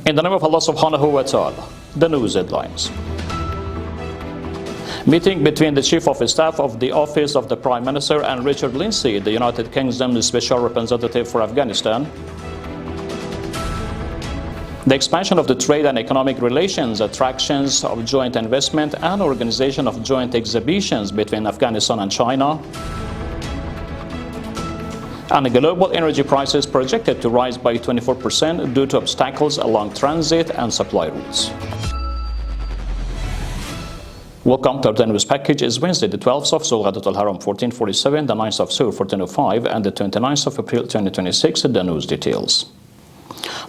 In the name of Allah subhanahu wa ta'ala, the news headlines. Meeting between the Chief of Staff of the Office of the Prime Minister and Richard Lindsay, the United Kingdom's Special Representative for Afghanistan. The expansion of the trade and economic relations, attractions of joint investment, and organization of joint exhibitions between Afghanistan and China. And global energy prices projected to rise by 24% due to obstacles along transit and supply routes. Welcome to our news package. It's Wednesday, the 12th of Zulqa'dat al-Haram 1447, the 9th of Sur 1405, and the 29th of April 2026. The news details.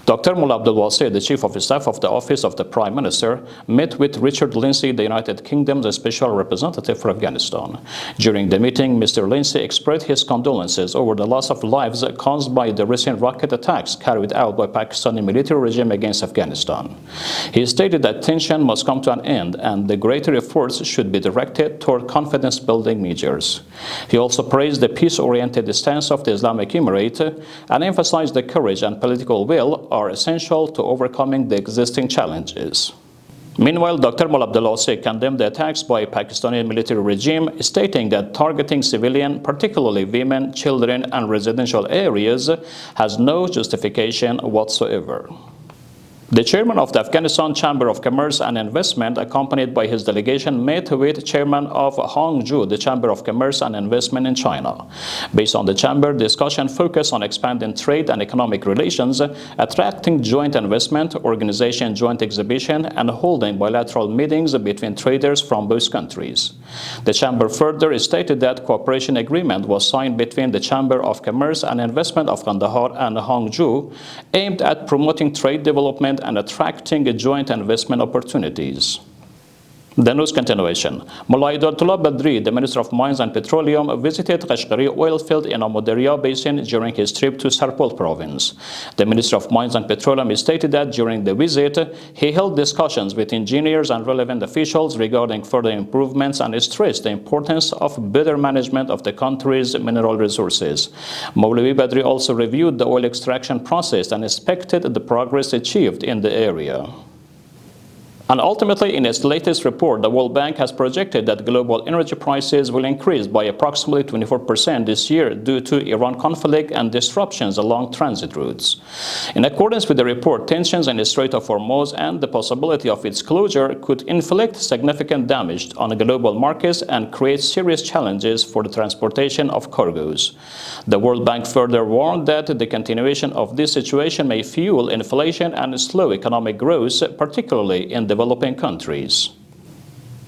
Dr. Mullah Abdul Wasi, the Chief of Staff of the Office of the Prime Minister, met with Richard Lindsay, the United Kingdom's Special Representative for Afghanistan. During the meeting, Mr. Lindsay expressed his condolences over the loss of lives caused by the recent rocket attacks carried out by Pakistani military regime against Afghanistan. He stated that tension must come to an end and the greater efforts should be directed toward confidence-building measures. He also praised the peace-oriented stance of the Islamic Emirate and emphasized the courage and political will are essential to overcoming the existing challenges. Meanwhile, Dr. Mullah Abdul Wasi condemned the attacks by Pakistani military regime, stating that targeting civilian, particularly women, children, and residential areas, has no justification whatsoever. The chairman of the Afghanistan Chamber of Commerce and Investment, accompanied by his delegation, met with chairman of Hangzhou, the Chamber of Commerce and Investment in China. Based on the chamber, discussion focused on expanding trade and economic relations, attracting joint investment, organization joint exhibition, and holding bilateral meetings between traders from both countries. The chamber further stated that cooperation agreement was signed between the Chamber of Commerce and Investment of Kandahar and Hangzhou, aimed at promoting trade development and attracting joint investment opportunities. The news continuation. Mullah Dari, the Minister of Mines and Petroleum, visited Qashqari oil field in Amu Darya Basin during his trip to Sarpol province. The Minister of Mines and Petroleum stated that during the visit, he held discussions with engineers and relevant officials regarding further improvements and stressed the importance of better management of the country's mineral resources. Maulawi Badri also reviewed the oil extraction process and inspected the progress achieved in the area. And ultimately, in its latest report, the World Bank has projected that global energy prices will increase by approximately 24% this year due to Iran conflict and disruptions along transit routes. In accordance with the report, tensions in the Strait of Hormuz and the possibility of its closure could inflict significant damage on global markets and create serious challenges for the transportation of cargoes. The World Bank further warned that the continuation of this situation may fuel inflation and slow economic growth, particularly in developing countries.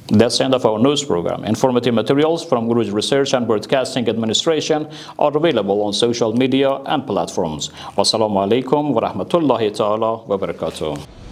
That's the end of our news program. Informative materials from Urooj Research and Broadcasting Administration are available on social media and platforms. Wassalamu alaikum wa rahmatullahi ta'ala wa barakatuh.